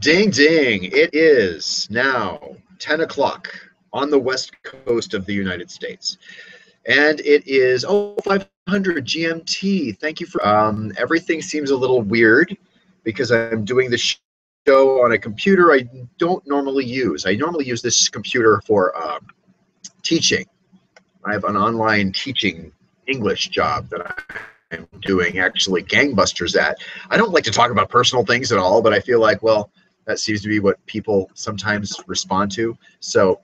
Ding, ding. It is now 10 o'clock on the west coast of the United States. And it is 0500 GMT. Thank you for everything seems a little weird because I'm doing the show on a computer I don't normally use. I normally use this computer for teaching. I have an online teaching English job that I'm doing actually gangbusters at. I don't like to talk about personal things at all, but I feel like, well, that seems to be what people sometimes respond to. So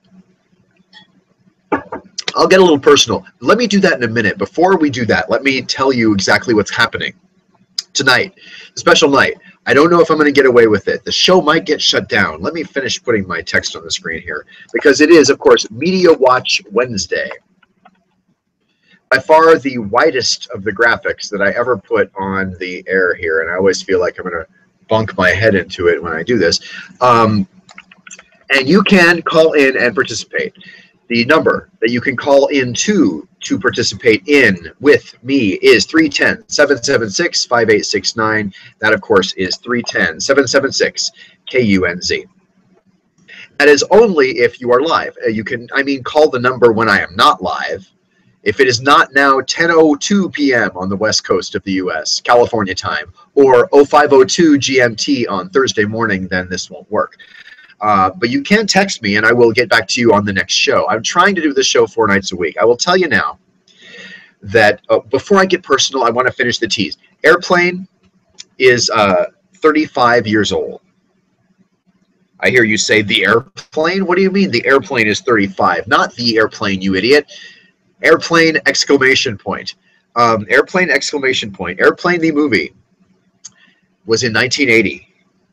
I'll get a little personal. Let me do that in a minute. Before we do that, let me tell you exactly what's happening tonight. A special night. I don't know if I'm going to get away with it. The show might get shut down. Let me finish putting my text on the screen here because it is, of course, MediaWatch Wednesday. By far the widest of the graphics that I ever put on the air here, and I always feel like I'm going to bunk my head into it when I do this. And you can call in and participate. The number that you can call in to participate in with me is 310-776-5869. That, of course, is 310-776-KUNZ. That is only if you are live. You can, call the number when I am not live. If it is not now 10:02 p.m. on the west coast of the U.S., California time, or 05:02 GMT on Thursday morning, then this won't work. But you can text me, and I will get back to you on the next show. I'm trying to do this show 4 nights a week. I will tell you now that before I get personal, I want to finish the tease. Airplane is 35 years old. I hear you say the airplane? What do you mean the airplane is 35? Not the airplane, you idiot. Airplane exclamation point. Airplane exclamation point. Airplane the movie was in 1980,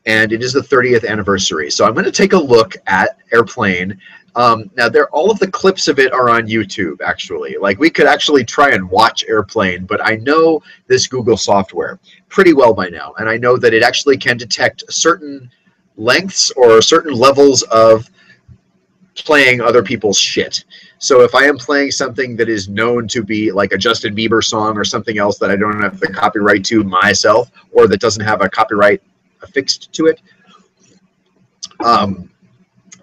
and it is the 30th anniversary. So I'm going to take a look at Airplane. Now, all of the clips of it are on YouTube, actually. Like, we could actually try and watch Airplane, but I know this Google software pretty well by now, and I know that it actually can detect certain lengths or certain levels of playing other people's shit. So if I am playing something that is known to be like a Justin Bieber song or something else that I don't have the copyright to myself, or that doesn't have a copyright affixed to it,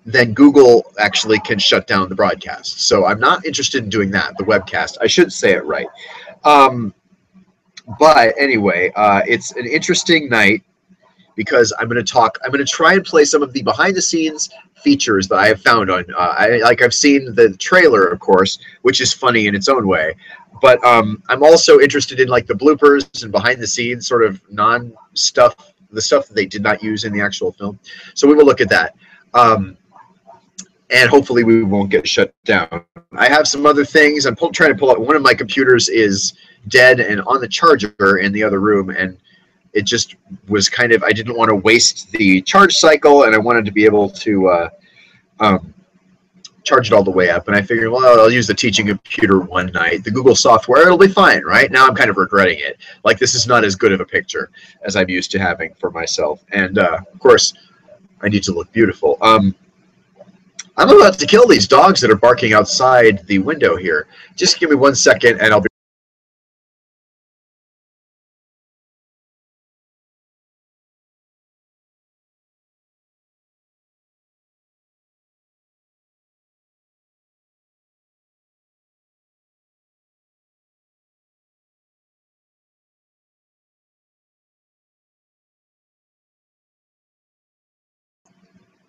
then Google actually can shut down the broadcast. So I'm not interested in doing that, the webcast. I should say it right. But anyway, it's an interesting night because I'm going to try and play some of the behind-the-scenes features that I have found on, I've seen the trailer, of course, which is funny in its own way, but I'm also interested in like the bloopers and behind-the-scenes sort of non-stuff, the stuff that they did not use in the actual film. So we will look at that, and hopefully we won't get shut down. I have some other things. I'm trying to pull out. One of my computers is dead and on the charger in the other room, and it just was kind of, I didn't want to waste the charge cycle, and I wanted to be able to charge it all the way up. And I figured, well, I'll use the teaching computer one night. The Google software, it'll be fine, right? Now I'm kind of regretting it. Like, this is not as good of a picture as I'm used to having for myself. And, of course, I need to look beautiful. I'm about to kill these dogs that are barking outside the window here. Just give me 1 second, and I'll be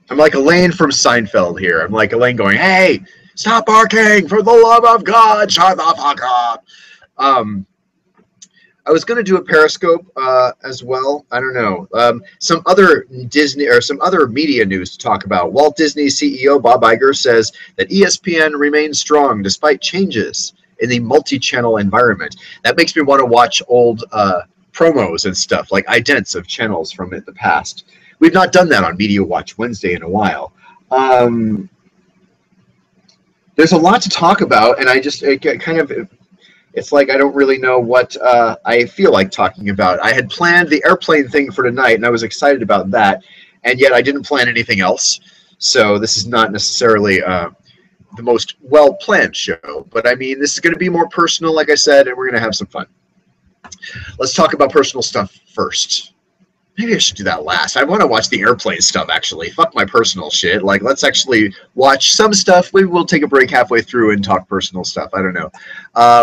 I'm like Elaine from Seinfeld here. I'm like Elaine going, "Hey, stop barking! For the love of God, shut the fuck up!" I was going to do a Periscope as well. I don't know. Some other Disney or some other media news to talk about. Walt Disney CEO Bob Iger says that ESPN remains strong despite changes in the multi-channel environment. That makes me want to watch old promos and stuff, like idents of channels from the past. We've not done that on MediaWatch Wednesday in a while. There's a lot to talk about, and it's like I don't really know what I feel like talking about. I had planned the airplane thing for tonight, and I was excited about that, and yet I didn't plan anything else. So this is not necessarily the most well-planned show, but I mean, this is going to be more personal, like I said, and we're going to have some fun. Let's talk about personal stuff first. Maybe I should do that last. I want to watch the airplane stuff, actually. Fuck my personal shit. Like, let's actually watch some stuff. Maybe we'll take a break halfway through and talk personal stuff. I don't know.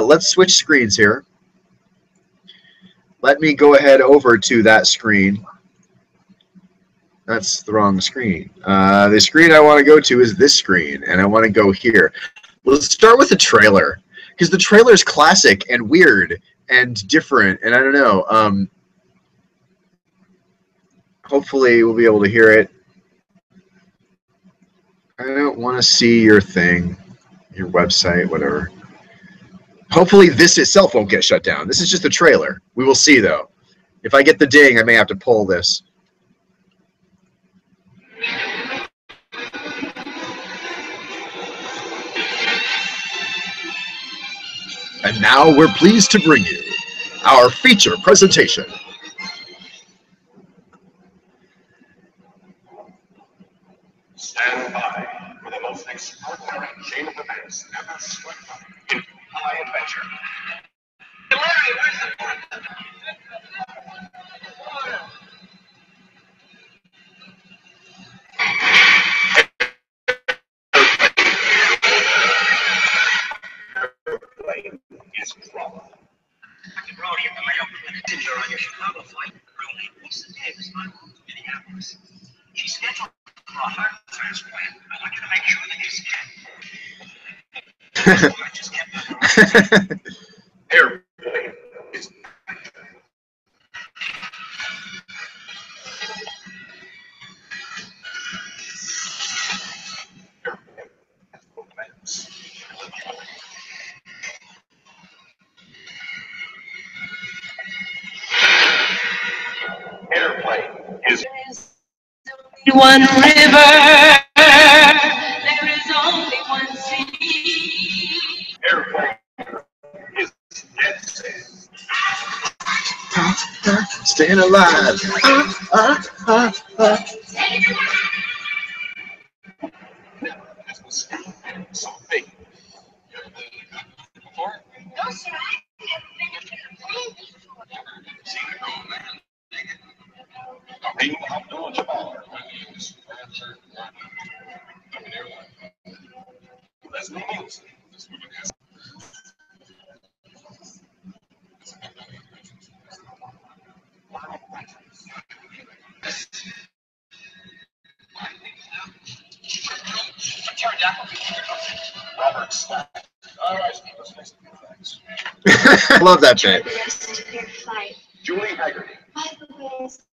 Let's switch screens here. Let me go ahead over to that screen. That's the wrong screen. The screen I want to go to is this screen, and I want to go here. Let's start with the trailer, because the trailer is classic and weird and different, and I don't know. Hopefully we'll be able to hear it. I don't want to see your thing, your website, whatever. Hopefully this itself won't get shut down. This is just a trailer. We will see, though. If I get the ding, I may have to pull this. And now we're pleased to bring you our feature presentation. Stand by for the most extraordinary chain of events ever swept up in high adventure. Larry, where's the airplane is trouble. Brody, if the Mayo Clinic didn't on your Chicago flight, Brody, Lisa Davis, I'm going to Minneapolis. She's scheduled for a heart transplant. I want you to make sure that you scan. Airplane is airplane is one river, there is only one sea. airplane is dead set. Staying alive. This was so big. You ever been before? No, sir, I've never been to a plane before. Seen a grown man. Maybe I'm doing Jamal. Let's go. Robert Slack. All right, let's face it, thanks. I love that bit. Julie Haggerty. By the way, is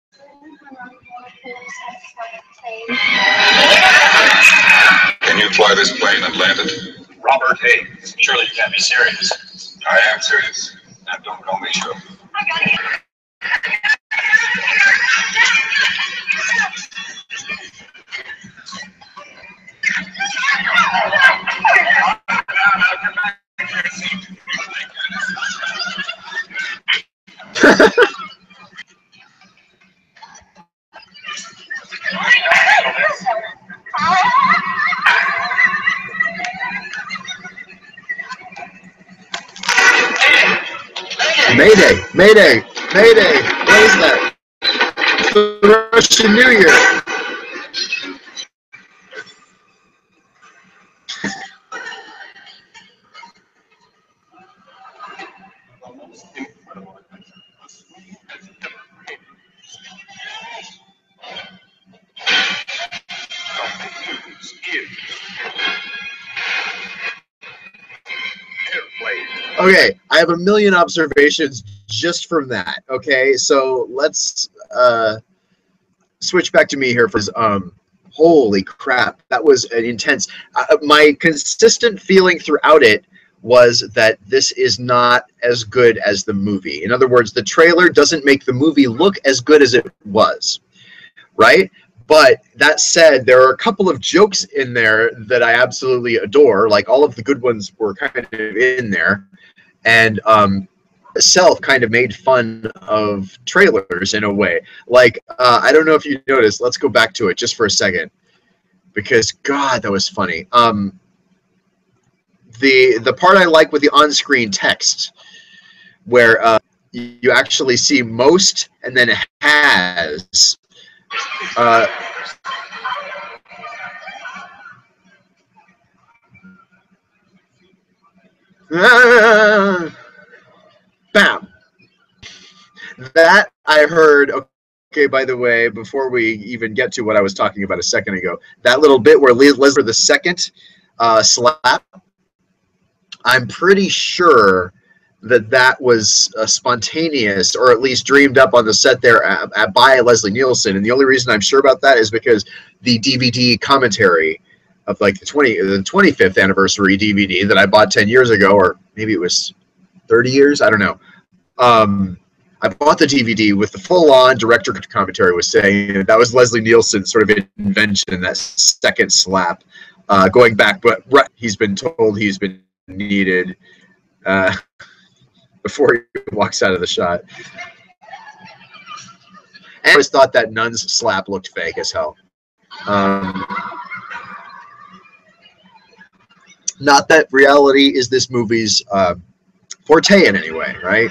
Can you fly this plane and land it? Robert Hayes. Surely you can't be serious. I am serious. Now don't call me Joe. Mayday! Mayday! Mayday! What is that? It's the Russian New Year. Okay, I have a million observations just from that. Okay, so let's switch back to me here for holy crap, that was an intense. My consistent feeling throughout it was that this is not as good as the movie. In other words, the trailer doesn't make the movie look as good as it was, right? But that said, there are a couple of jokes in there that I absolutely adore. Like, all of the good ones were kind of in there. And itself kind of made fun of trailers in a way. Like, I don't know if you noticed. Let's go back to it just for a second, because God, that was funny. The part I like with the on-screen text, where you actually see most and then has. Bam. That I heard. Okay, by the way, before we even get to what I was talking about a second ago, that little bit where Leslie the second slap, I'm pretty sure that was spontaneous, or at least dreamed up on the set there by Leslie Nielsen. And the only reason I'm sure about that is because the DVD commentary of like the 25th anniversary DVD that I bought 10 years ago, or maybe it was 30 years, I don't know. I bought the DVD with the full-on director commentary was saying that was Leslie Nielsen's sort of invention, that second slap, going back, but he's been told he's been needed before he walks out of the shot. And I always thought that Nun's slap looked fake as hell. Not that reality is this movie's forte in any way, right?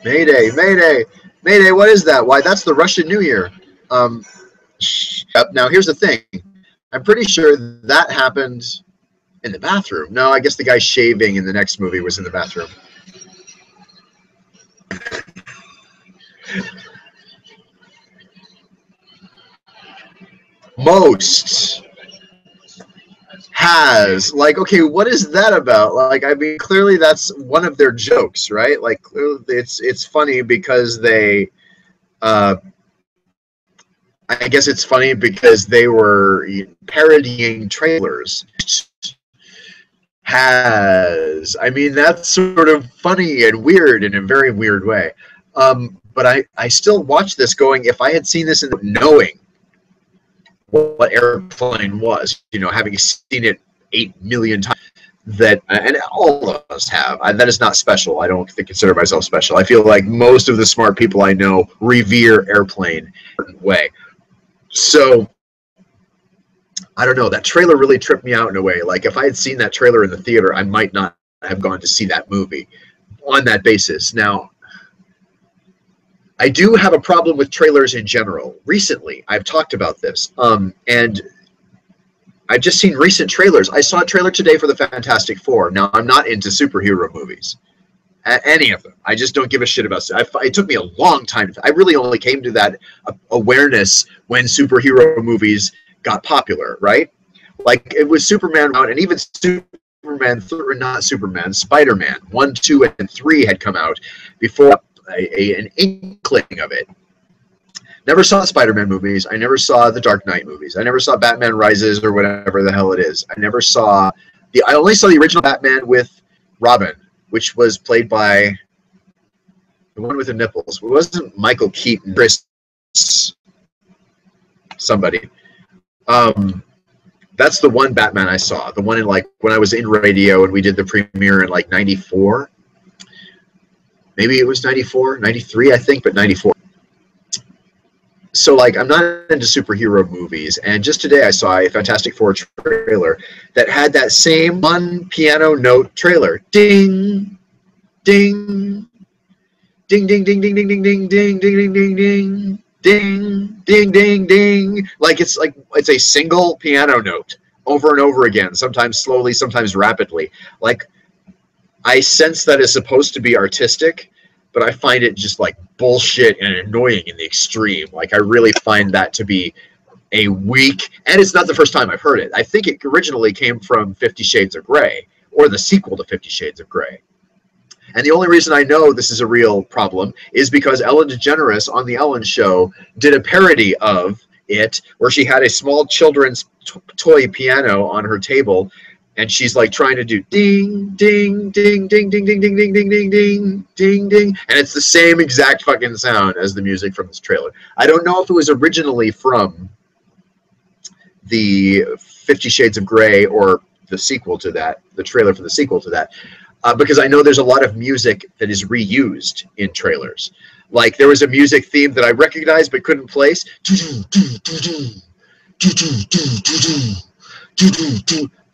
Mayday, Mayday, Mayday, what is that? Why, that's the Russian New Year. Now, here's the thing. I'm pretty sure that happened in the bathroom. No, I guess the guy shaving in the next movie was in the bathroom. Most has, like, okay, what is that about? Like, I mean, clearly that's one of their jokes, right? Like, clearly it's funny because they I guess it's funny because they were parodying trailers. Has, I mean, that's sort of funny and weird in a very weird way. But I still watch this going, if I had seen this in knowing what Airplane was, you know, having seen it 8 million times, that, and all of us have, that is not special. I don't consider myself special. I feel like most of the smart people I know revere Airplane in a certain way. So, I don't know, that trailer really tripped me out in a way. Like, if I had seen that trailer in the theater, I might not have gone to see that movie on that basis. Now, I do have a problem with trailers in general. Recently, I've talked about this, and I've just seen recent trailers. I saw a trailer today for the Fantastic Four. Now, I'm not into superhero movies, any of them. I just don't give a shit about it. It took me a long time. I really only came to that awareness when superhero movies got popular, right? Like, it was Superman out, and even Spider-Man 1, 2, and 3 had come out before an inkling of it. Never saw the Spider-Man movies. I never saw the Dark Knight movies. I never saw Batman Rises or whatever the hell it is. I only saw the original Batman with Robin, which was played by the one with the nipples. It wasn't Michael Keaton. Chris somebody. That's the one Batman I saw. The one in, like, when I was in radio and we did the premiere in like 94. Maybe it was 94, 93, I think, but 94. So, like, I'm not into superhero movies. And just today I saw a Fantastic Four trailer that had that same one piano note trailer. Ding, ding, ding, ding, ding, ding, ding, ding, ding, ding, ding, ding, ding, ding, ding, ding, ding, ding. Like, it's a single piano note over and over again, sometimes slowly, sometimes rapidly. Like, I sense that it's supposed to be artistic, but I find it just like bullshit and annoying in the extreme. Like, I really find that to be a weak, and it's not the first time I've heard it. I think it originally came from 50 Shades of Grey, or the sequel to 50 Shades of Grey. And the only reason I know this is a real problem is because Ellen DeGeneres on The Ellen Show did a parody of it, where she had a small children's toy piano on her table, and she's like trying to do ding, ding, ding, ding, ding, ding, ding, ding, ding, ding, ding, ding, ding. And it's the same exact fucking sound as the music from this trailer. I don't know if it was originally from the 50 Shades of Grey or the sequel to that, the trailer for the sequel to that, because I know there's a lot of music that is reused in trailers. Like, there was a music theme that I recognized but couldn't place.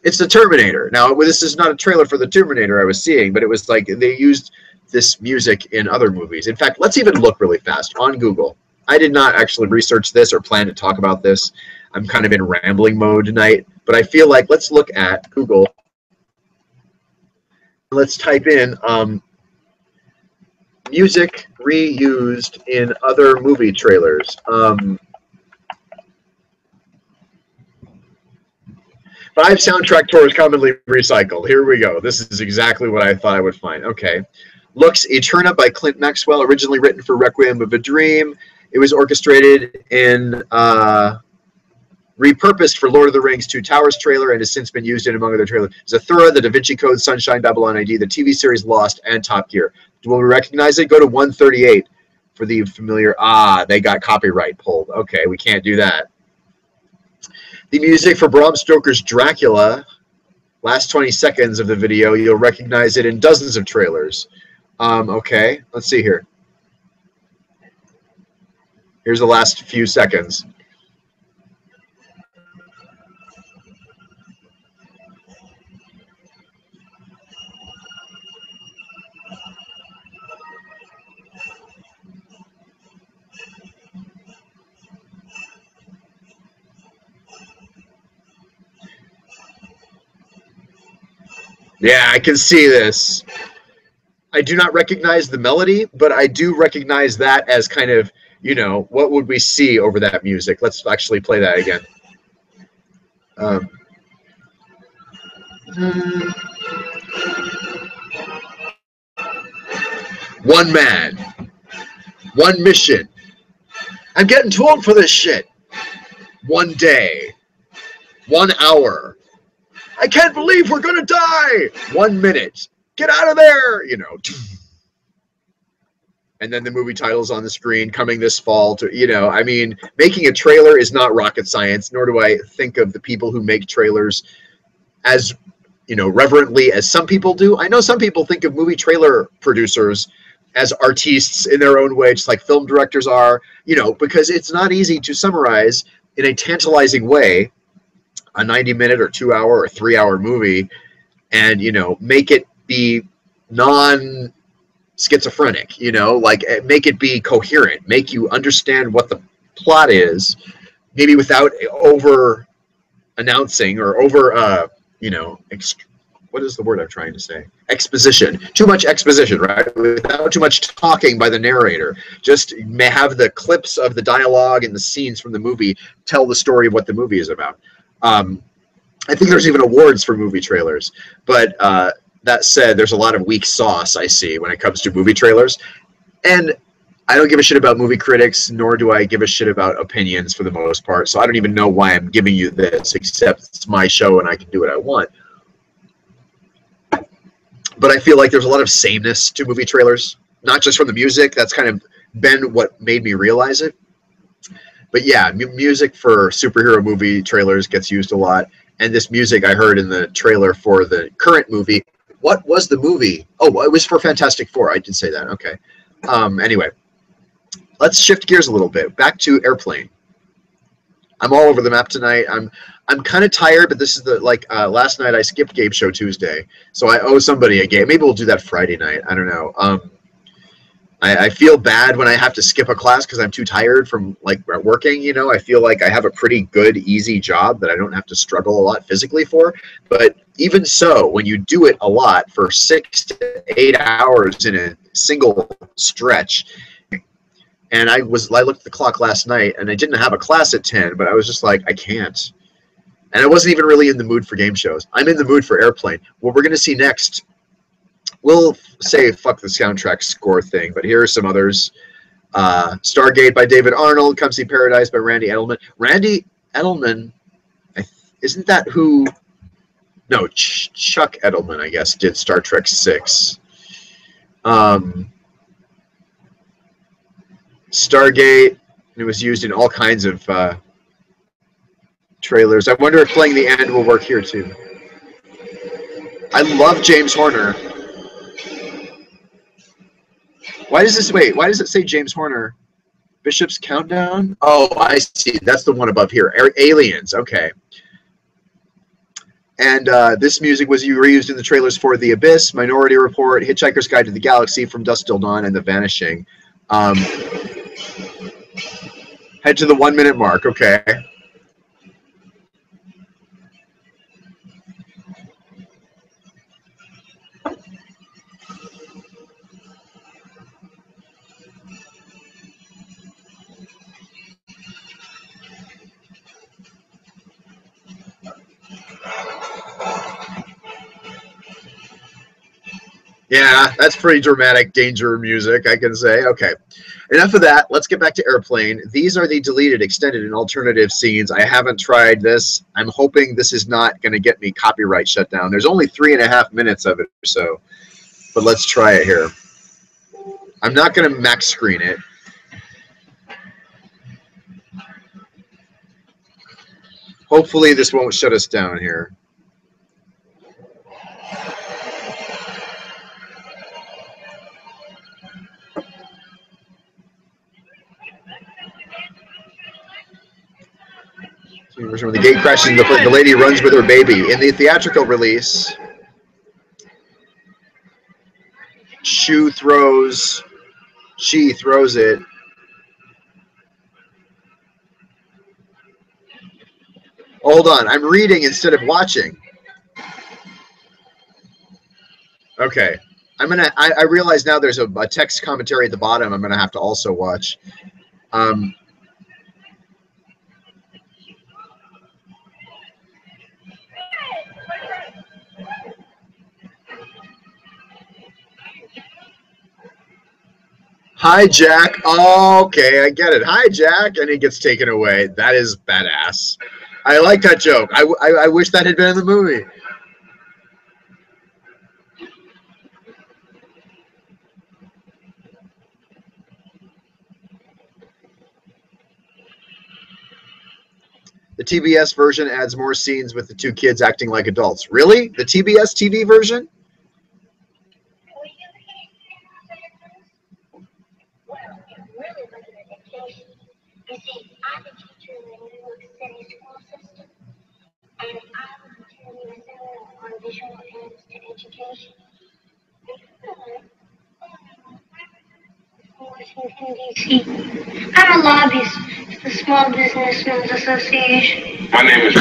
It's the Terminator. Now, this is not a trailer for the Terminator I was seeing, but it was like they used this music in other movies. In fact, let's even look really fast on Google. I did not actually research this or plan to talk about this. I'm kind of in rambling mode tonight, but I feel like let's look at Google. Let's type in music reused in other movie trailers. 5 soundtrack tours commonly recycled. Here we go. This is exactly what I thought I would find. Okay. Looks Eterna by Clint Maxwell, originally written for Requiem of a Dream. It was orchestrated and repurposed for Lord of the Rings 2 Towers trailer and has since been used in, among other trailers, Zathura, The Da Vinci Code, Sunshine, Babylon ID, the TV series Lost, and Top Gear. Will we recognize it? Go to 138 for the familiar. They got copyright pulled. Okay, we can't do that. The music for Bram Stoker's Dracula, last 20 seconds of the video, you'll recognize it in dozens of trailers. Okay, let's see here. Here's the last few seconds. Yeah, I can see this. I do not recognize the melody, but I do recognize that as kind of, you know, what would we see over that music? Let's actually play that again. One man, one mission. I'm getting too old for this shit. One day, 1 hour. I can't believe we're going to die. 1 minute. Get out of there, you know. And then the movie title's on the screen, coming this fall to, you know, I mean, making a trailer is not rocket science, nor do I think of the people who make trailers as, you know, reverently as some people do. I know some people think of movie trailer producers as artistes in their own way, just like film directors are, you know, because it's not easy to summarize in a tantalizing way a 90-minute or 2-hour or 3-hour movie and, you know, make it be non-schizophrenic, you know, like make it be coherent, make you understand what the plot is, maybe without over announcing or over, you know, what is the word I'm trying to say? Exposition. Too much exposition, right? Without too much talking by the narrator. Just may have the clips of the dialogue and the scenes from the movie tell the story of what the movie is about. I think there's even awards for movie trailers, but that said, there's a lot of weak sauce I see when it comes to movie trailers, and I don't give a shit about movie critics, nor do I give a shit about opinions for the most part, so I don't even know why I'm giving you this, except it's my show and I can do what I want. But I feel like there's a lot of sameness to movie trailers, not just from the music. That's kind of been what made me realize it. But yeah, music for superhero movie trailers gets used a lot. And this music I heard in the trailer for the current movie. What was the movie? Oh, it was for Fantastic Four. I did say that. Okay. Anyway, let's shift gears a little bit. Back to Airplane. I'm all over the map tonight. I'm kind of tired, but this is the last night I skipped Game Show Tuesday, so I owe somebody a game. Maybe we'll do that Friday night. I don't know. I feel bad when I have to skip a class because I'm too tired from working. You know, I feel like I have a pretty good, easy job that I don't have to struggle a lot physically for. But even so, when you do it a lot for 6 to 8 hours in a single stretch. And I looked at the clock last night, and I didn't have a class at 10, but I was just like, I can't. And I wasn't even really in the mood for game shows. I'm in the mood for Airplane. What we're going to see next, we'll say fuck the soundtrack score thing, but here are some others. Stargate by David Arnold, Come See Paradise by Randy Edelman. Randy Edelman, isn't that who... No, Chuck Edelman, I guess, did Star Trek 6. Stargate, it was used in all kinds of trailers. I wonder if playing the end will work here too. I love James Horner. Why does it say James Horner? Bishop's Countdown? Oh, I see. That's the one above here. Aliens, okay. And this music was reused in the trailers for The Abyss, Minority Report, Hitchhiker's Guide to the Galaxy, From Dusk Till Dawn, and The Vanishing. Head to the 1 minute mark. Okay. Yeah, that's pretty dramatic danger music, I can say. Okay, enough of that. Let's get back to Airplane. These are the deleted, extended, and alternative scenes. I haven't tried this. I'm hoping this is not going to get me copyright shut down. There's only 3.5 minutes of it or so, but let's try it here. I'm not going to max screen it. Hopefully this won't shut us down here. When the gate crashes, the lady runs with her baby. In the theatrical release, she throws it. Hold on, I'm reading instead of watching. Okay, I realize now there's a text commentary at the bottom. I'm gonna have to also watch. Hi, Jack. Oh, okay, I get it. Hi, Jack. And he gets taken away. That is badass. I like that joke. I wish that had been in the movie. The TBS version adds more scenes with the two kids acting like adults. Really? The TBS TV version? You see, I'm a teacher in the New York City school system, and I will tell you on visual aids to education. Washington, D.C. I'm a lobbyist for the Small Businessmen's Association. My name is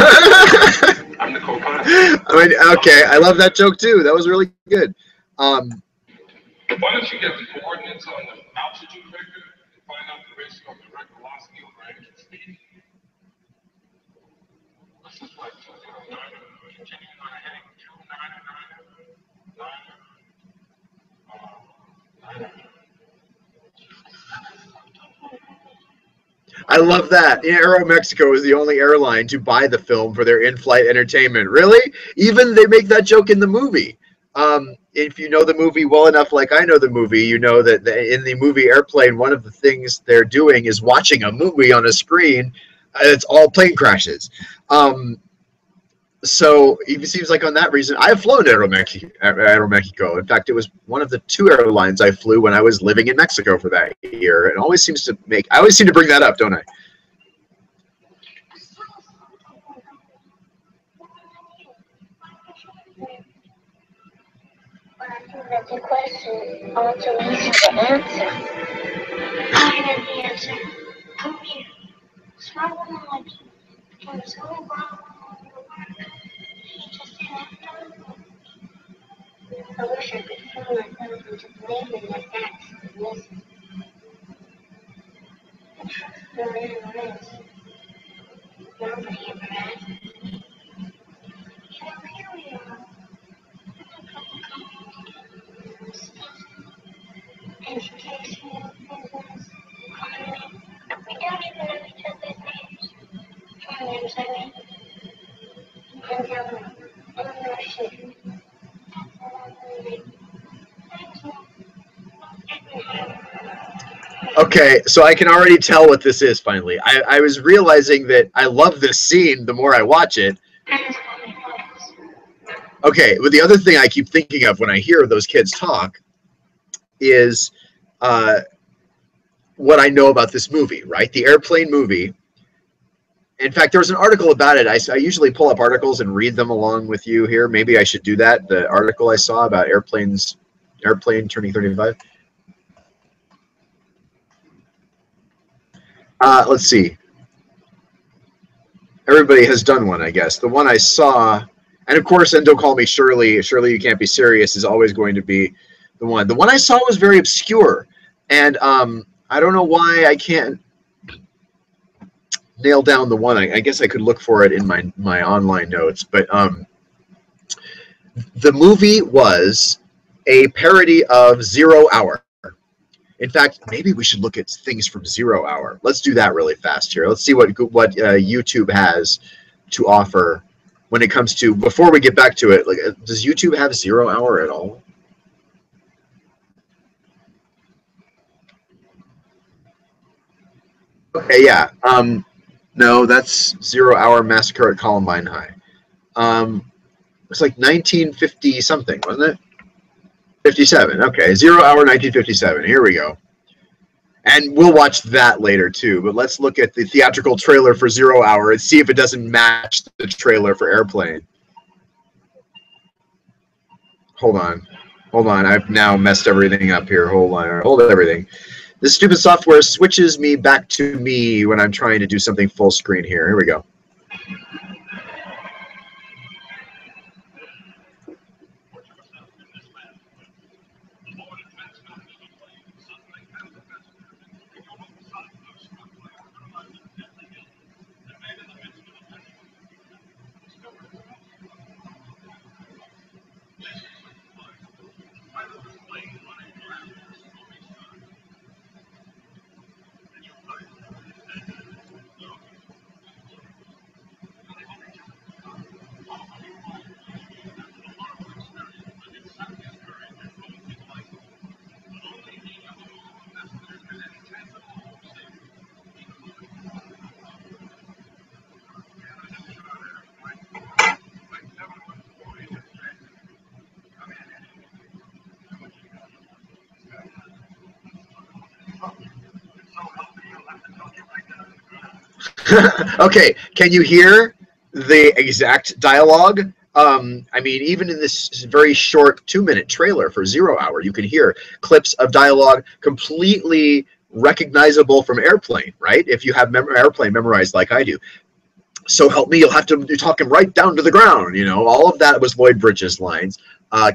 I'm the co-pilot. I mean, okay, I love that joke too. That was really good. Why don't you get the coordinates on the altitude vector and find out the ratio of direct velocity over engine speed? This is like 209, continuing on a heading 299. I love that. Aeromexico is the only airline to buy the film for their in-flight entertainment. Really? Even they make that joke in the movie. If you know the movie well enough, like I know the movie, you know that in the movie Airplane, one of the things they're doing is watching a movie on a screen. It's all plane crashes. So it seems like on that reason, I've flown Aeromexico. In fact, it was one of the 2 airlines I flew when I was living in Mexico for that year. It always seems to I always seem to bring that up, don't I? That's a question also easy to answer. I have the answer. Come here. Smart woman like you can so wrong. She just had I wish I could feel myself into blaming like that. Listen. The truth of the matter is, nobody ever asked me. You know, here we are. Education, business, economy. We don't even know each other's names. Her name's Irene. And Eleanor. Eleanor Shea. That's all I really. Thank you. Okay, so I can already tell what this is finally. I was realizing that I love this scene the more I watch it. Okay, but the other thing I keep thinking of when I hear those kids talk is what I know about this movie, right? The Airplane movie. In fact, there was an article about it. I usually pull up articles and read them along with you here. Maybe I should do that. The article I saw about airplane turning 35. Let's see. Everybody has done one, I guess. The one I saw, and of course, and don't call me Shirley. Shirley, you can't be serious is always going to be the one. The one I saw was very obscure, and I don't know why I can't nail down the one. I guess I could look for it in my online notes, but the movie was a parody of 0 Hour. In fact, maybe we should look at things from 0 Hour. Let's do that really fast here. Let's see what YouTube has to offer when it comes to, before we get back to it, like, does YouTube have 0 Hour at all? Okay, yeah. No, that's 0 Hour Massacre at Columbine High. It's like 1950 something, wasn't it? 57. Okay, 0 Hour 1957. Here we go. And we'll watch that later too. But let's look at the theatrical trailer for 0 Hour and see if it doesn't match the trailer for Airplane. Hold on. Hold on. I've now messed everything up here. Hold on. Hold everything. This stupid software switches me back to me when I'm trying to do something full screen here. Here we go. Okay, can you hear the exact dialogue? I mean, even in this very short 2-minute trailer for 0 Hour, you can hear clips of dialogue completely recognizable from Airplane, right? If you have Airplane memorized like I do. So help me, you'll have to be talking right down to the ground, you know. All of that was Lloyd Bridges' lines.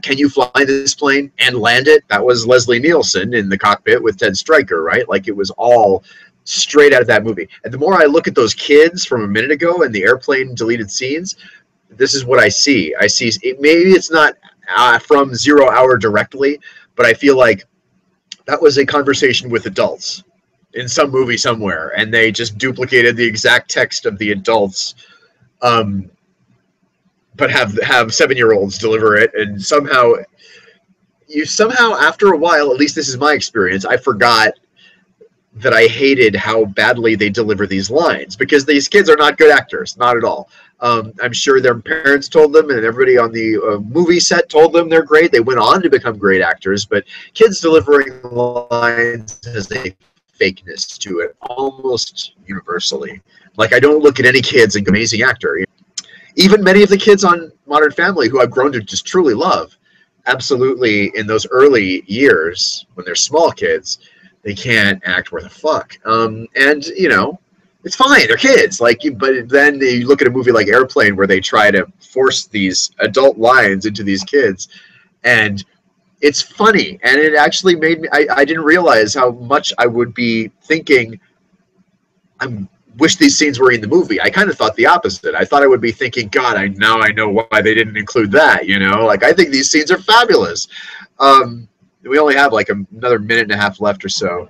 Can you fly this plane and land it? That was Leslie Nielsen in the cockpit with Ted Stryker, right? Like, it was all straight out of that movie. And the more I look at those kids from a minute ago and the Airplane deleted scenes, this is what I see. I see, maybe it's not from 0 Hour directly, but I feel like that was a conversation with adults in some movie somewhere, and they just duplicated the exact text of the adults, but have 7-year-olds deliver it, and somehow after a while, at least this is my experience, I forgot that I hated how badly they deliver these lines, because these kids are not good actors, not at all. I'm sure their parents told them, and everybody on the movie set told them they're great. They went on to become great actors, but kids delivering lines has a fakeness to it almost universally. Like, I don't look at any kids and go, amazing actor. Even many of the kids on Modern Family, who I've grown to just truly love, absolutely, in those early years when they're small kids, they can't act worth a fuck. And, you know, it's fine, they're kids. Like, but then you look at a movie like Airplane where they try to force these adult lines into these kids, and it's funny. And it actually made me, I didn't realize how much I would be thinking, I wish these scenes were in the movie. I kind of thought the opposite. I thought I would be thinking, God, now I know why they didn't include that, you know? Like, I think these scenes are fabulous. We only have like another minute and a half left or so.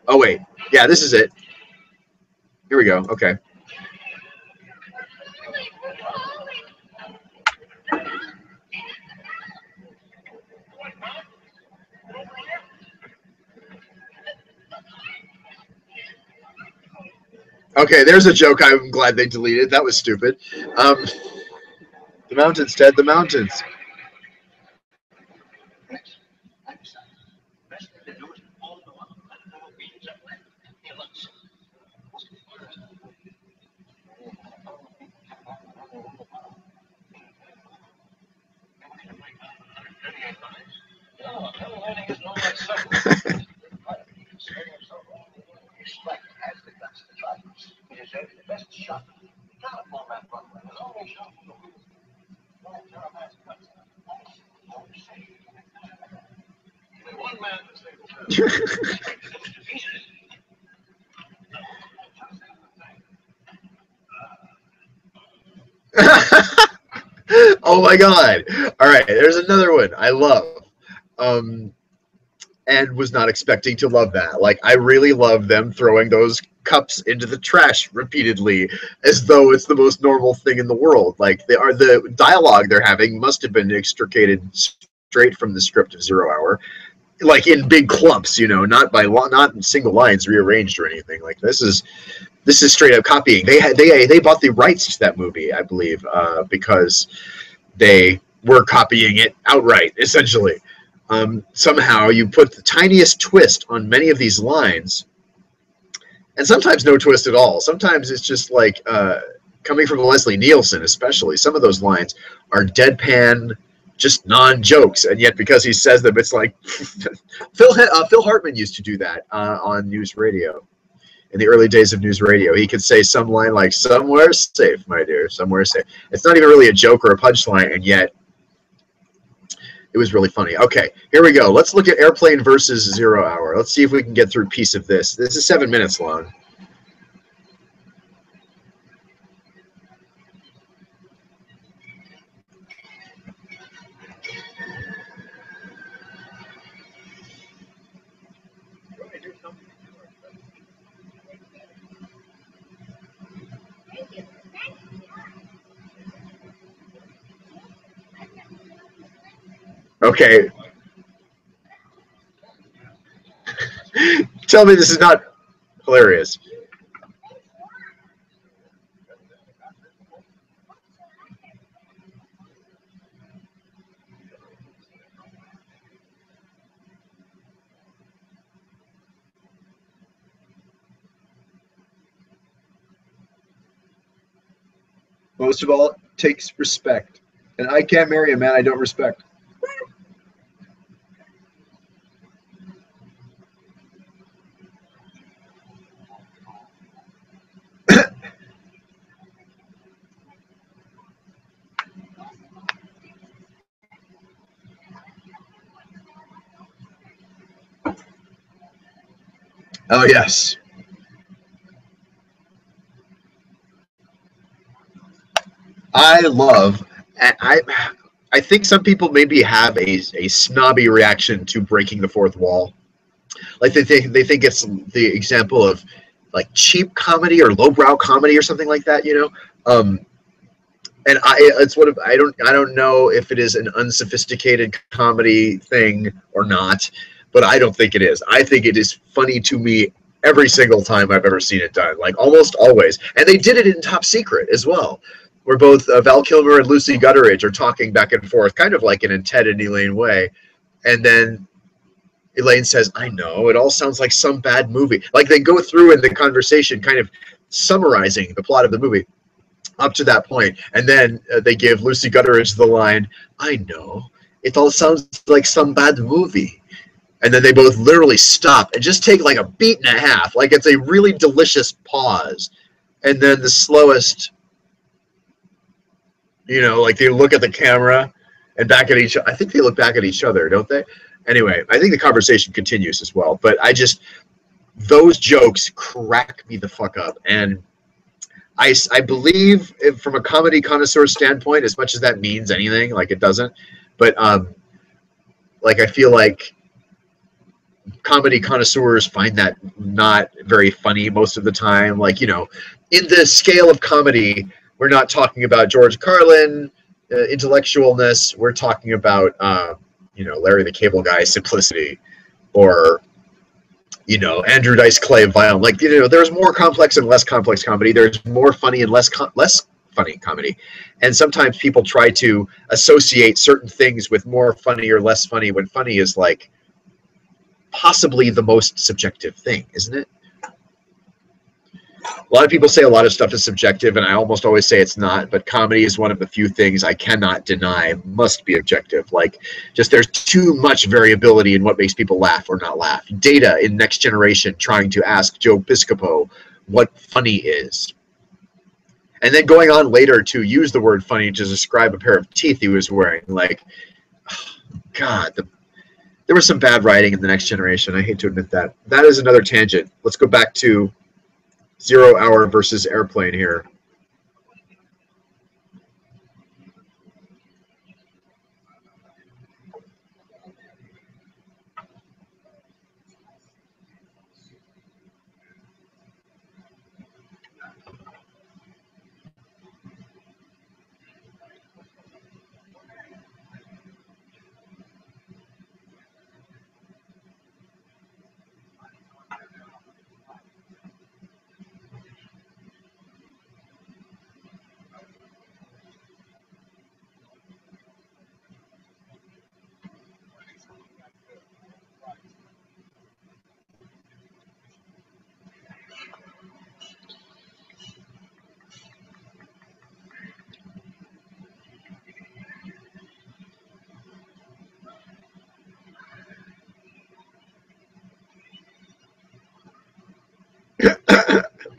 Oh, wait. Yeah, this is it. Here we go. Okay. Okay, there's a joke I'm glad they deleted. That was stupid. The mountains, Ted, the mountains. Respect has the guts to try this. He deserves the best shot. Not a format butler. There's only a shot for the win. Well, Jerome has guts. Don't say it. One man to say the Oh my God. All right, there's another one I love. And was not expecting to love that. Like, I really love them throwing those cups into the trash repeatedly as though it's the most normal thing in the world. Like, the dialogue they're having must have been extricated straight from the script of Zero Hour, like in big clumps, you know, not in single lines rearranged or anything. Like, this is straight up copying. They bought the rights to that movie, I believe, because they were copying it outright, essentially. Somehow you put the tiniest twist on many of these lines, and sometimes no twist at all. Sometimes it's just like, coming from Leslie Nielsen especially, some of those lines are deadpan, just non-jokes, and yet because he says them, it's like Phil Hartman used to do that on news radio. In the early days of news radio, he could say some line like, "Somewhere safe, my dear, somewhere safe." It's not even really a joke or a punchline, and yet it was really funny. Okay, here we go. Let's look at Airplane versus Zero Hour. Let's see if we can get through a piece of this. This is 7 minutes long. Okay. Tell me this is not hilarious. Most of all, it takes respect. And I can't marry a man I don't respect. Oh, yes. I think some people maybe have a snobby reaction to breaking the fourth wall. Like they think it's the example of like cheap comedy or lowbrow comedy or something like that, you know. And I don't know if it is an unsophisticated comedy thing or not, but I don't think it is. I think it is funny to me every single time I've ever seen it done, like almost always. And they did it in Top Secret as well, where both Val Kilmer and Lucy Gutteridge are talking back and forth, kind of like in a Ted and Elaine way. And then Elaine says, "I know, it all sounds like some bad movie." Like they go through in the conversation kind of summarizing the plot of the movie up to that point. And then they give Lucy Gutteridge the line, "I know, it all sounds like some bad movie." And then they both literally stop and just take like a beat and a half. Like it's a really delicious pause. And then the slowest, you know, like they look at the camera and back at each other. I think they look back at each other, don't they? Anyway, I think the conversation continues as well. But those jokes crack me the fuck up. And I believe from a comedy connoisseur standpoint, as much as that means anything, like it doesn't. But like I feel like comedy connoisseurs find that not very funny most of the time. Like, you know, in the scale of comedy, we're not talking about George Carlin intellectualness. We're talking about, you know, Larry the Cable Guy simplicity, or, you know, Andrew Dice Clay violence. Like, you know, there's more complex and less complex comedy. There's more funny and less funny comedy. And sometimes people try to associate certain things with more funny or less funny, when funny is like possibly the most subjective thing, isn't it? A lot of people say a lot of stuff is subjective, and I almost always say it's not, but comedy is one of the few things I cannot deny must be objective. Like, just there's too much variability in what makes people laugh or not laugh. Data in Next Generation trying to ask Joe Piscopo what funny is. And then going on later to use the word funny to describe a pair of teeth he was wearing. Like, oh, God, there was some bad writing in The Next Generation. I hate to admit that. That is another tangent. Let's go back to 0 Hour versus Airplane here.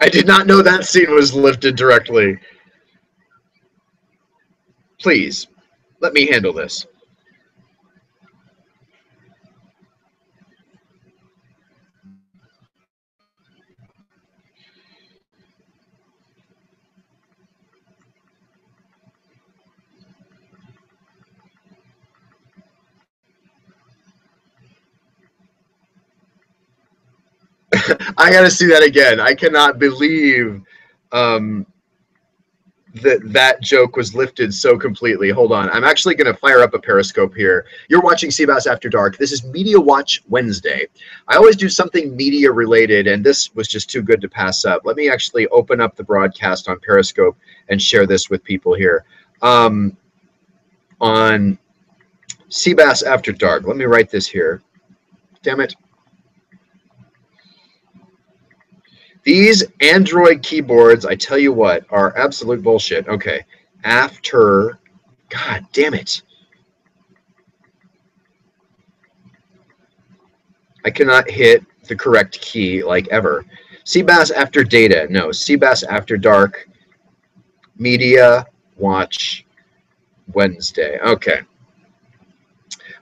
I did not know that scene was lifted directly. Please, let me handle this. I gotta see that again. I cannot believe that joke was lifted so completely. Hold on. I'm actually going to fire up a Periscope here. You're watching cBAS After Dark. This is MediaWatch Wednesday. I always do something media related, and this was just too good to pass up. Let me actually open up the broadcast on Periscope and share this with people here. On cBAS After Dark. Let me write this here. Damn it. These Android keyboards, I tell you what, are absolute bullshit. Okay. After, God damn it. I cannot hit the correct key like ever. cBAS After Data. No, cBAS After Dark. Media Watch Wednesday. Okay.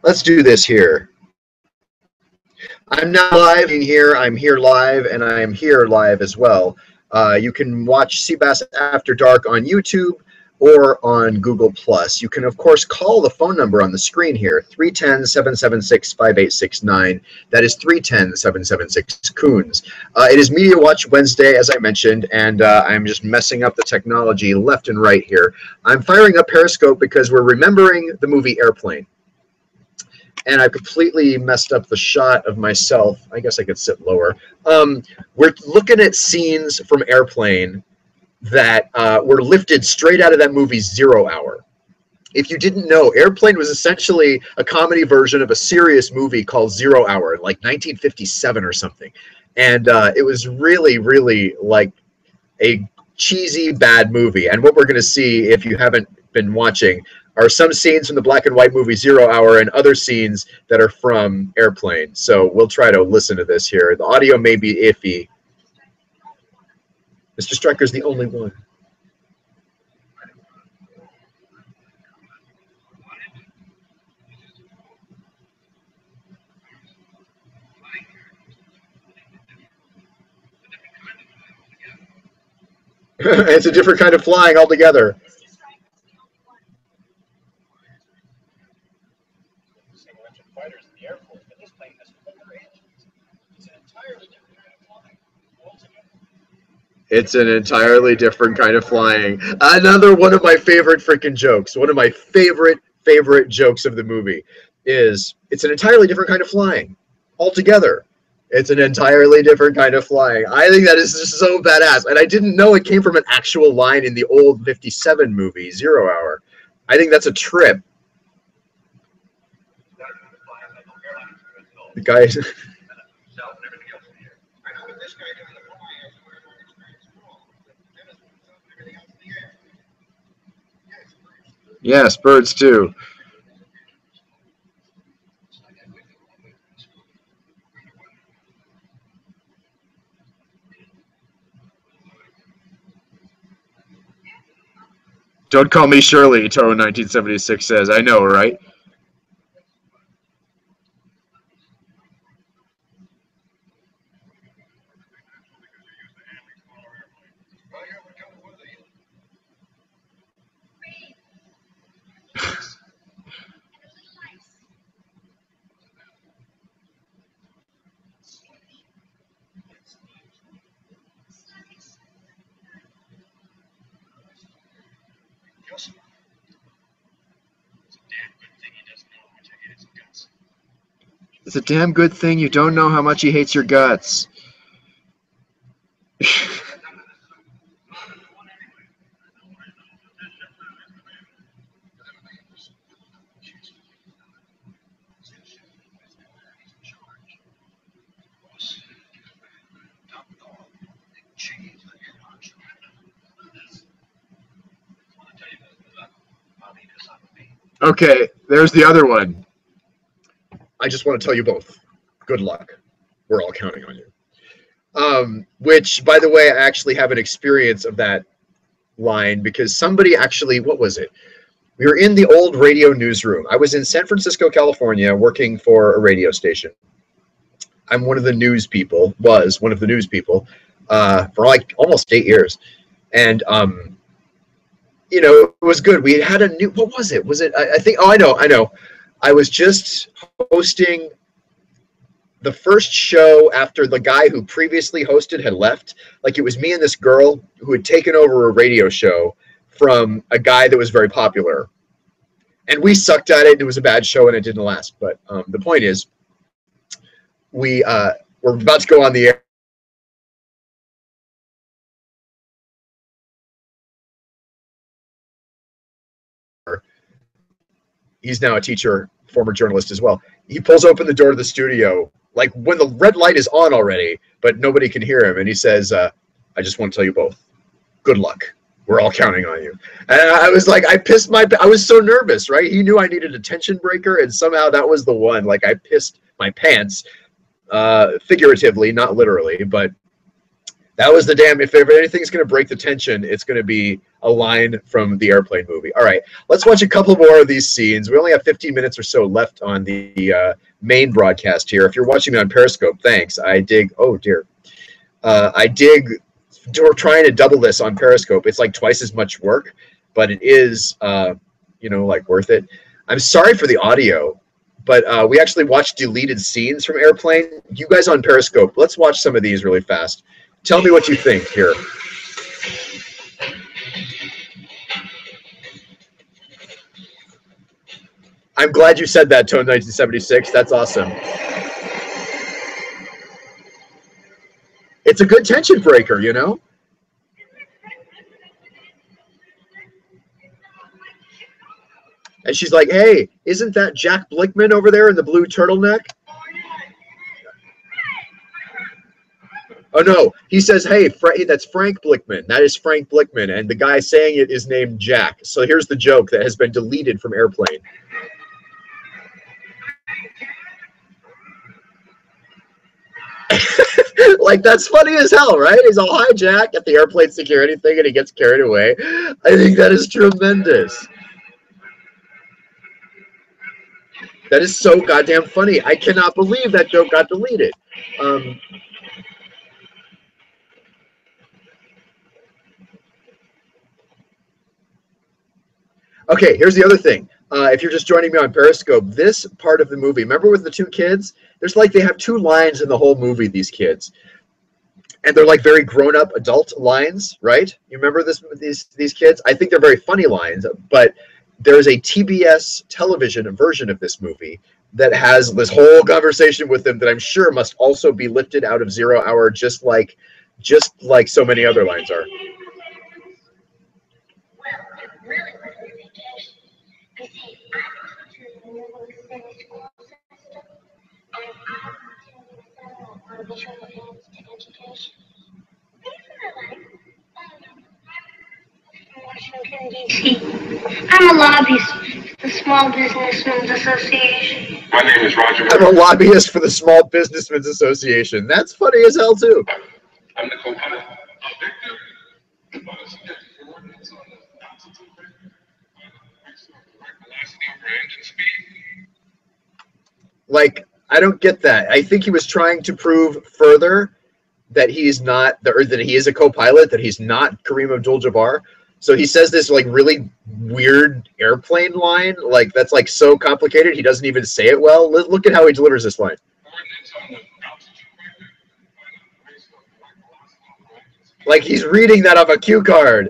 Let's do this here. I'm not live here. I'm here live, and I am here live as well. You can watch cBAS After Dark on YouTube or on Google+. You can, of course, call the phone number on the screen here, 310-776-5869. That is 310-776-COONS. It is Media Watch Wednesday, as I mentioned, and I'm just messing up the technology left and right here. I'm firing up Periscope because we're remembering the movie Airplane. And I completely messed up the shot of myself. I guess I could sit lower. We're looking at scenes from Airplane that were lifted straight out of that movie 0 Hour. If you didn't know, Airplane was essentially a comedy version of a serious movie called 0 Hour, like 1957 or something. And it was really, really like a cheesy, bad movie. And what we're going to see, if you haven't been watching, are some scenes from the black and white movie 0 Hour and other scenes that are from Airplane. So we'll try to listen to this here. The audio may be iffy. Mr. Stryker's the only one. It's a different kind of flying altogether. It's an entirely different kind of flying. Another one of my favorite freaking jokes. One of my favorite jokes of the movie is it's an entirely different kind of flying altogether. It's an entirely different kind of flying. I think that is just so badass. And I didn't know it came from an actual line in the old 57 movie, 0 Hour. I think that's a trip. The guys... Yes, birds too. Don't call me Shirley, Toro 1976 says. I know, right? It's a damn good thing you don't know how much he hates your guts. Okay, there's the other one. I just want to tell you both. Good luck. We're all counting on you. Which, by the way, I actually have an experience of that line because somebody actually, what was it? We were in the old radio newsroom. I was in San Francisco, California, working for a radio station. I'm one of the news people, was one of the news people for like almost 8 years. And, you know, it was good. We had a new, what was it? Was it, I think, oh, I know. I was just hosting the first show after the guy who previously hosted had left. Like it was me and this girl who had taken over a radio show from a guy that was very popular. And we sucked at it. It was a bad show and it didn't last. But the point is, we're about to go on the air. He's now a teacher, former journalist as well. He pulls open the door to the studio, like when the red light is on already, but nobody can hear him. And he says, I just want to tell you both, good luck. We're all counting on you. And I was like, I was so nervous, right? He knew I needed a tension breaker, and somehow that was the one. Like I pissed my pants, figuratively, not literally, but that was the damn, if anything's going to break the tension, it's going to be a line from the Airplane movie. All right, let's watch a couple more of these scenes. We only have 15 minutes or so left on the main broadcast here. If you're watching me on Periscope, thanks. I dig, oh dear. I dig trying to double this on Periscope. It's like twice as much work, but it is, you know, like worth it. I'm sorry for the audio, but we actually watched deleted scenes from Airplane. You guys on Periscope, let's watch some of these really fast. Tell me what you think here. I'm glad you said that, Tone 1976. That's awesome. It's a good tension breaker, you know? And she's like, hey, isn't that Jack Blickman over there in the blue turtleneck? Oh, no. He says, hey, that's Frank Blickman. That is Frank Blickman. And the guy saying it is named Jack. So here's the joke that has been deleted from Airplane. Like, that's funny as hell, right? He's all, hi, Jack, at the airplane security thing, and he gets carried away. I think that is tremendous. That is so goddamn funny. I cannot believe that joke got deleted. Okay, here's the other thing. If you're just joining me on Periscope, this part of the movie, remember with the two kids? There's like, they have two lines in the whole movie, these kids. And they're like very grown-up adult lines, right? You remember these kids? I think they're very funny lines, but there's a TBS television version of this movie that has this whole conversation with them that I'm sure must also be lifted out of 0 Hour, just like so many other lines are. DC. I'm a lobbyist for the Small Businessmen's Association. My name is Roger. I'm a lobbyist for the Small Businessmen's Association. That's funny as hell, too. I'm the co-pilot. Victor, why don't you get the coordinates on the altitude vector? Correct velocity over engine speed. Like, I don't get that. I think he was trying to prove further that he's not, or that he is a co-pilot, that he's not Kareem Abdul-Jabbar. So he says this like really weird airplane line, like that's like so complicated. He doesn't even say it well. Look at how he delivers this line. Like he's reading that off a cue card.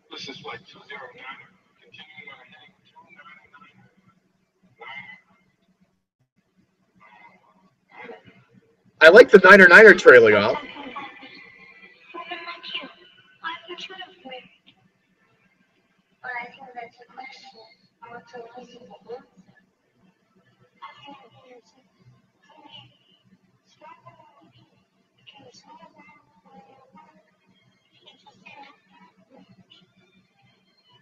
This is like 209, continuing on heading 299. I like the 9er trailing off. Well, I think that's a question. I want to listen to the answer. I think the answer. Come here. Start with the movie. Can you slow down when you want? It's just an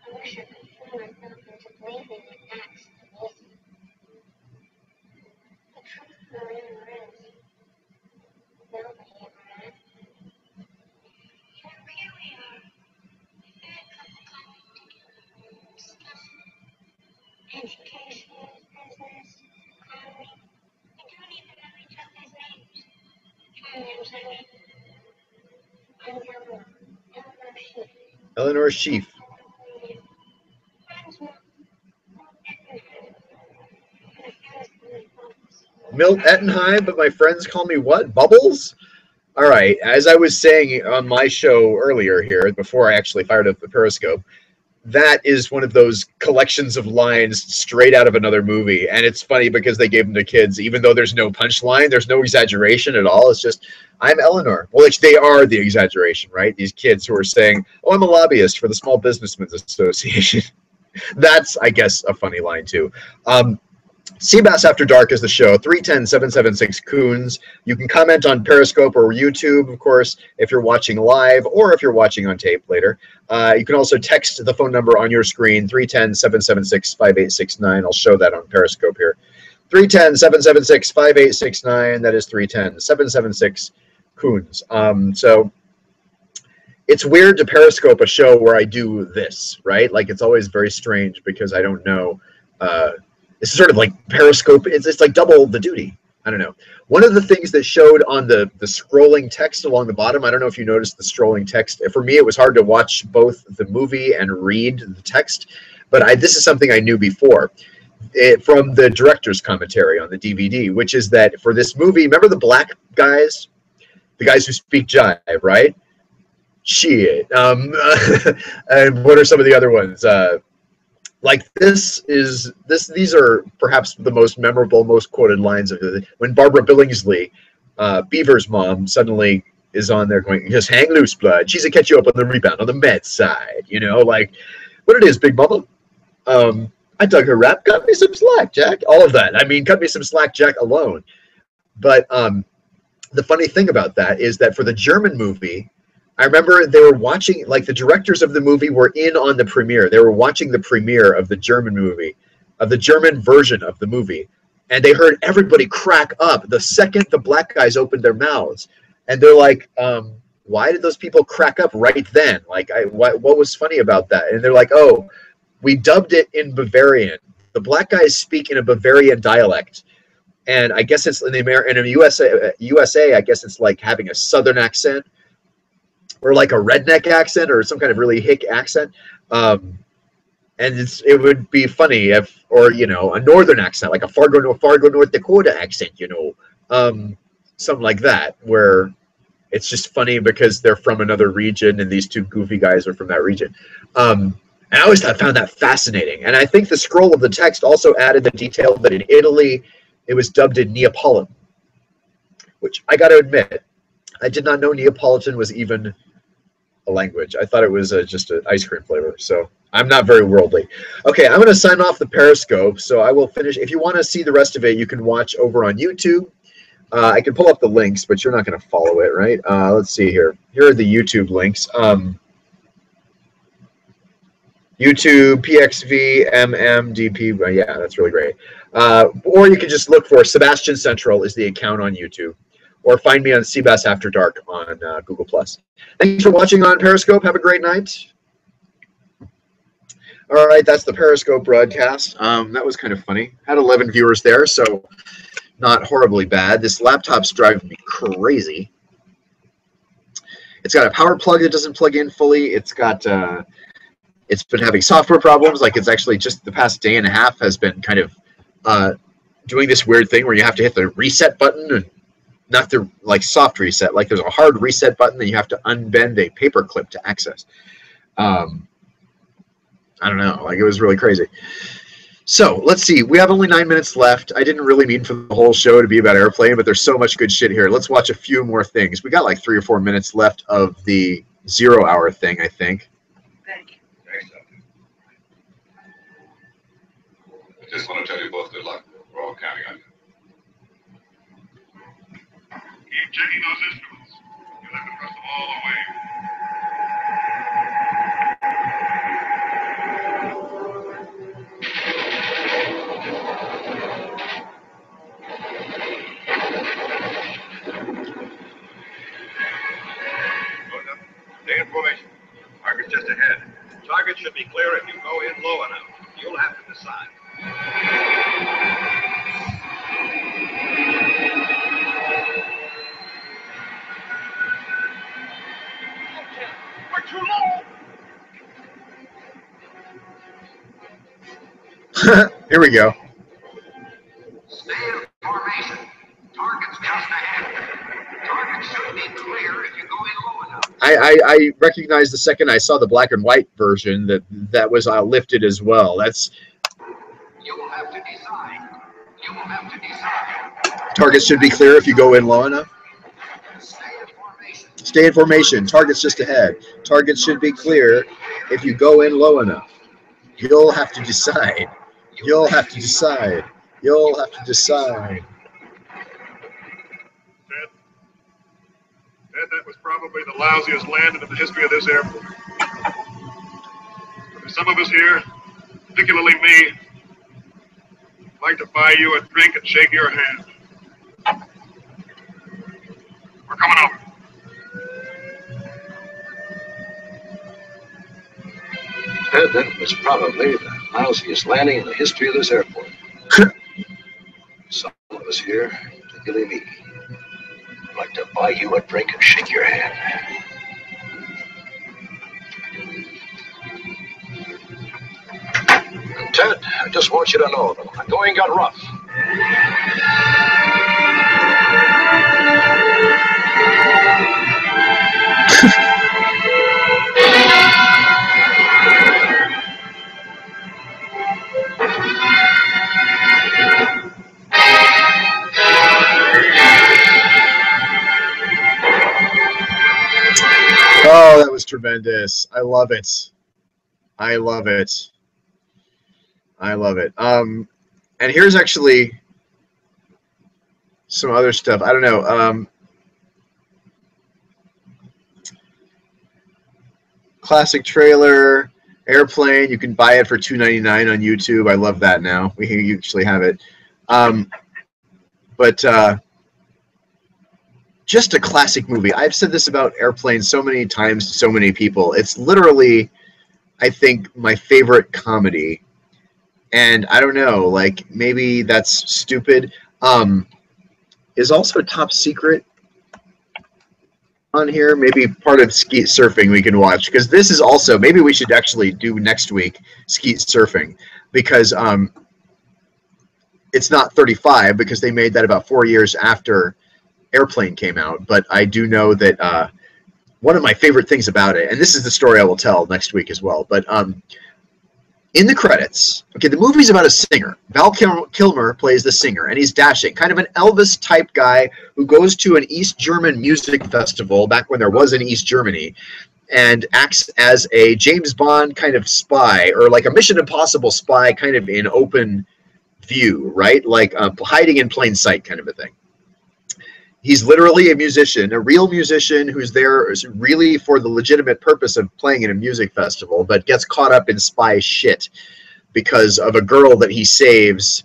I wish I could fool myself into believing it acts to listen. The truth of the matter is, nobody ever asked me. And here we are. Education, business, economy. We don't even know each other's names. My name's Amy. I'm Eleanor Sheaf. Eleanor Sheaf. Milt Ettenheim, but my friends call me what? Bubbles? All right. As I was saying on my show earlier here, before I actually fired up the Periscope, that is one of those collections of lines straight out of another movie. And it's funny because they gave them to kids, even though there's no punchline, there's no exaggeration at all. It's just, I'm Eleanor. Well, they are the exaggeration, right? These kids who are saying, oh, I'm a lobbyist for the Small Businessmen's Association. That's, I guess, a funny line, too. cBasAfterDark is the show, 310-776-Coons. You can comment on Periscope or YouTube, of course, if you're watching live or if you're watching on tape later. You can also text the phone number on your screen, 310-776-5869. I'll show that on Periscope here. 310-776-5869. That is 310-776-Coons. So it's weird to Periscope a show where I do this, right? Like, it's always very strange because I don't know. It's sort of like Periscope. It's like double the duty. I don't know. One of the things that showed on the scrolling text along the bottom, I don't know if you noticed the scrolling text. For me, it was hard to watch both the movie and read the text, but this is something I knew before from the director's commentary on the DVD, which is that for this movie, remember the black guys? The guys who speak jive, right? Shit. And what are some of the other ones? Like these are perhaps the most memorable, most quoted lines of it. When Barbara Billingsley, Beaver's mom, suddenly is on there going, just hang loose, blood. She's a catch you up on the rebound on the med side, you know, like what it is, Big Mama. I dug her rap, cut me some slack, Jack. All of that. I mean, cut me some slack, Jack alone. But the funny thing about that is that for the German movie, I remember they were watching, like the directors of the movie were in on the premiere. They were watching the premiere of the German movie, of the German version of the movie. And they heard everybody crack up the second the black guys opened their mouths. And they're like, why did those people crack up right then? Like, what was funny about that? And they're like, oh, we dubbed it in Bavarian. The black guys speak in a Bavarian dialect. And I guess it's in the USA, I guess it's like having a Southern accent. Or like a redneck accent or some kind of really hick accent. And it would be funny if, or, you know, a northern accent, like a Fargo, North Dakota accent, you know, something like that, where it's just funny because they're from another region and these two goofy guys are from that region. And I always found that fascinating. And I think the scroll of the text also added the detail that in Italy, it was dubbed in Neapolitan, which I got to admit, I did not know Neapolitan was even a language. I thought it was just an ice cream flavor. So I'm not very worldly. Okay, I'm going to sign off the Periscope. So I will finish. If you want to see the rest of it, you can watch over on YouTube. I can pull up the links, but you're not going to follow it, right? Let's see here. Here are the YouTube links. YouTube, PXV, MMDP. Yeah, that's really great. Or you can just look for Sebastian Central is the account on YouTube. Or find me on cBasAfterDark on Google+. Thanks for watching on Periscope. Have a great night. All right, that's the Periscope broadcast. That was kind of funny. Had 11 viewers there, so not horribly bad. This laptop's driving me crazy. It's got a power plug that doesn't plug in fully. It's got, it's been having software problems. Like it's actually just the past day and a half has been kind of doing this weird thing where you have to hit the reset button and not the like soft reset. Like there's a hard reset button that you have to unbend a paper clip to access. I don't know. Like it was really crazy. So let's see. We have only 9 minutes left. I didn't really mean for the whole show to be about airplane, but there's so much good shit here. Let's watch a few more things. We got like 3 or 4 minutes left of the 0 hour thing, I think. Thank you. I just want to tell you both good luck. We're all counting on you. Keep checking those instruments. You'll have to press them all the way. Stay in formation. Target's just ahead. Target should be clear if you go in low enough. You'll have to decide. We're too low. Here we go. Stay in formation. Target's just ahead. Target should be clear if you go in low enough. I recognized the second I saw the black and white version that was lifted as well. That's. You will have to decide. You will have to decide. Targets should be clear if you go in low enough. Stay in formation. Stay in formation. Target's just ahead. Targets should be clear if you go in low enough. You'll have to decide. You'll have to decide. You'll have to decide. Ted, that was probably the lousiest landing in the history of this airport. For some of us here, particularly me, I'd like to buy you a drink and shake your hand. We're coming over. Ted, that was probably the lousiest landing in the history of this airport. Some of us here, particularly me, would like to buy you a drink and shake your hand. And Ted, I just want you to know that when the going got rough, Oh, that was tremendous. I love it. I love it. I love it. And here's actually some other stuff. I don't know. Classic trailer, airplane. You can buy it for $2.99 on YouTube. I love that now. We actually have it. But just a classic movie. I've said this about Airplane so many times to so many people. It's literally, I think, my favorite comedy. And I don't know, like, maybe that's stupid. Is also Top Secret on here? Maybe part of Skeet Surfing we can watch. Because this is also, maybe we should actually do next week Skeet Surfing. Because it's not 35, because they made that about 4 years after Airplane came out, but I do know that one of my favorite things about it, and this is the story I will tell next week as well, but in the credits, okay, the movie's about a singer. Val Kilmer plays the singer, and he's dashing, kind of an Elvis-type guy who goes to an East German music festival back when there was an East Germany, and acts as a James Bond kind of spy, or like a Mission Impossible spy kind of in open view, right? Like hiding in plain sight kind of a thing. He's literally a musician, a real musician who's there really for the legitimate purpose of playing in a music festival, but gets caught up in spy shit because of a girl that he saves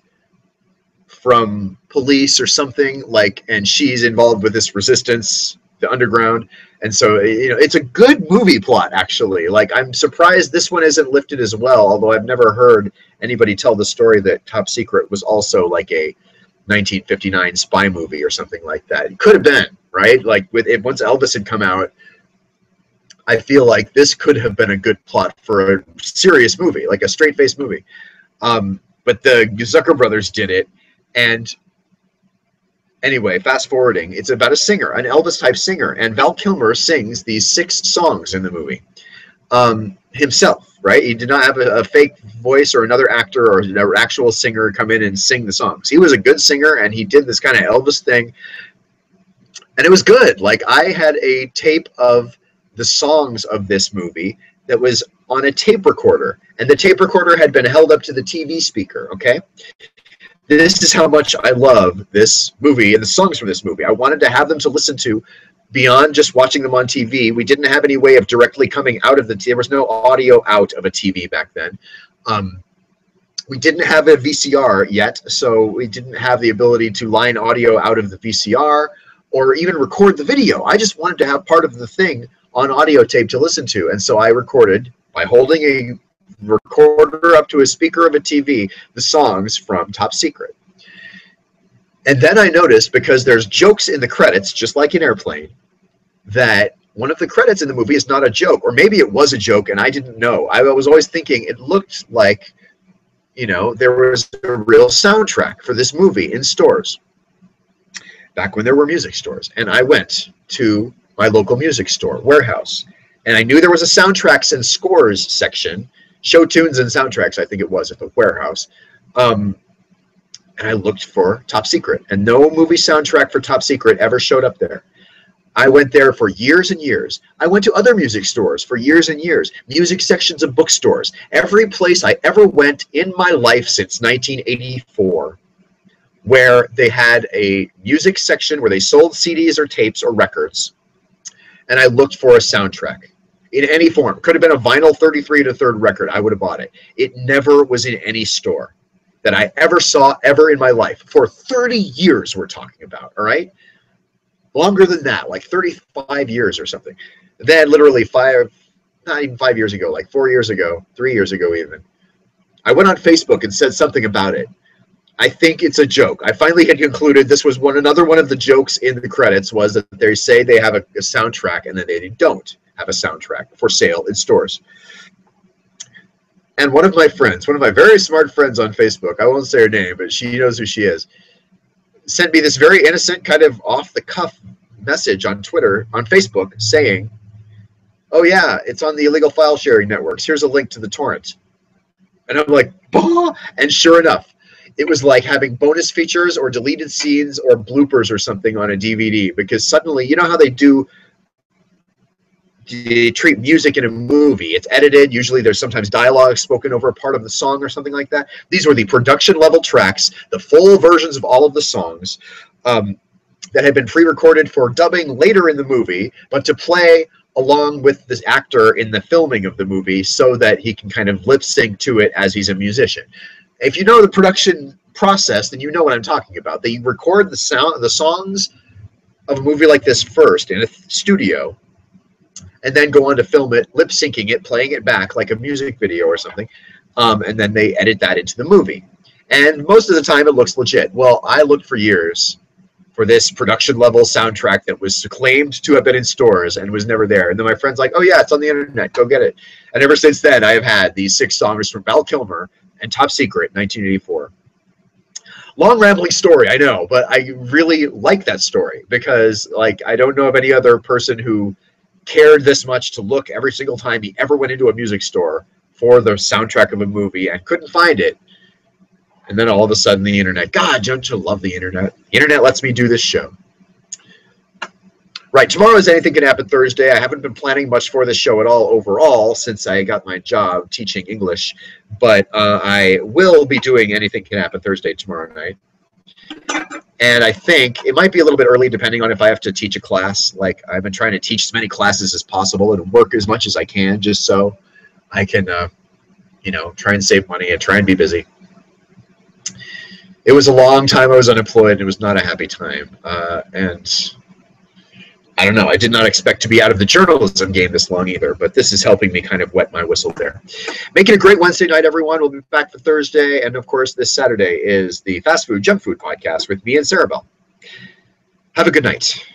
from police or something, like, and she's involved with this resistance, the underground. And so, you know, it's a good movie plot, actually. Like, I'm surprised this one isn't lifted as well, although I've never heard anybody tell the story that Top Secret was also like a 1959 spy movie or something like that. It could have been, right? Like, with it, once Elvis had come out, I feel like this could have been a good plot for a serious movie, like a straight-faced movie. But the Zucker brothers did it. And anyway, fast forwarding, it's about a singer, an Elvis-type singer, and Val Kilmer sings these 6 songs in the movie himself, right? He did not have a fake voice or another actor or an actual singer come in and sing the songs. He was a good singer, and he did this kind of Elvis thing, and it was good. Like, I had a tape of the songs of this movie that was on a tape recorder, and the tape recorder had been held up to the TV speaker, okay? This is how much I love this movie and the songs from this movie. I wanted to have them to listen to beyond just watching them on TV. We didn't have any way of directly coming out of there was no audio out of a TV back then. We didn't have a VCR yet, so we didn't have the ability to line audio out of the VCR or even record the video. I just wanted to have part of the thing on audio tape to listen to. And so I recorded by holding a recorder up to a speaker of a TV the songs from Top Secret. And then I noticed, because there's jokes in the credits, just like in Airplane, that one of the credits in the movie is not a joke, or maybe it was a joke and I didn't know. I was always thinking it looked like, you know, there was a real soundtrack for this movie in stores back when there were music stores. And I went to my local music store, Warehouse, and I knew there was a soundtracks and scores section, show tunes and soundtracks, I think it was, at the Warehouse. And I looked for Top Secret, and no movie soundtrack for Top Secret ever showed up there. I went there for years and years. I went to other music stores for years and years, music sections of bookstores. Every place I ever went in my life since 1984, where they had a music section where they sold CDs or tapes or records, and I looked for a soundtrack. In any form. Could have been a vinyl 33 to third record. I would have bought it. It never was in any store that I ever saw ever in my life. For 30 years we're talking about, all right? Longer than that, like 35 years or something. Then literally not even 5 years ago, like 4 years ago, 3 years ago even, I went on Facebook and said something about it. I think it's a joke. I finally had concluded this was another one of the jokes in the credits was that they say they have a soundtrack and then they don't have a soundtrack for sale in stores. And one of my friends, one of my very smart friends on Facebook, I won't say her name, but she knows who she is, sent me this very innocent kind of off-the-cuff message on Twitter, on Facebook, saying, oh yeah, it's on the illegal file sharing networks. Here's a link to the torrent. And I'm like, bah! And sure enough, it was like having bonus features or deleted scenes or bloopers or something on a DVD, because suddenly, you know how they treat music in a movie. It's edited. Usually there's sometimes dialogue spoken over a part of the song or something like that. These were the production level tracks, the full versions of all of the songs that had been pre-recorded for dubbing later in the movie, but to play along with this actor in the filming of the movie so that he can kind of lip sync to it as he's a musician. If you know the production process, then you know what I'm talking about. They record the songs of a movie like this first in a studio, and then go on to film it, lip syncing it, playing it back like a music video or something, and then they edit that into the movie. And most of the time it looks legit. Well, I looked for years for this production level soundtrack that was claimed to have been in stores and was never there. And then my friend's like, oh yeah, it's on the internet, go get it. And ever since then, I have had these 6 songs from Val Kilmer and Top Secret, 1984. Long rambling story, I know, but I really like that story because, like, I don't know of any other person who cared this much to look every single time he ever went into a music store for the soundtrack of a movie and couldn't find it. And then all of a sudden the internet, God, don't you love the internet? The internet lets me do this show. Right, tomorrow is Anything Can Happen Thursday. I haven't been planning much for this show at all overall since I got my job teaching English, but I will be doing Anything Can Happen Thursday tomorrow night. And I think it might be a little bit early depending on if I have to teach a class. Like, I've been trying to teach as many classes as possible and work as much as I can just so I can, you know, try and save money and try and be busy. It was a long time I was unemployed, and it was not a happy time. And I don't know, I did not expect to be out of the journalism game this long either, but this is helping me kind of wet my whistle there. Make it a great Wednesday night, everyone. We'll be back for Thursday. And, of course, this Saturday is the Fast Food Junk Food podcast with me and Sarah Bell. Have a good night.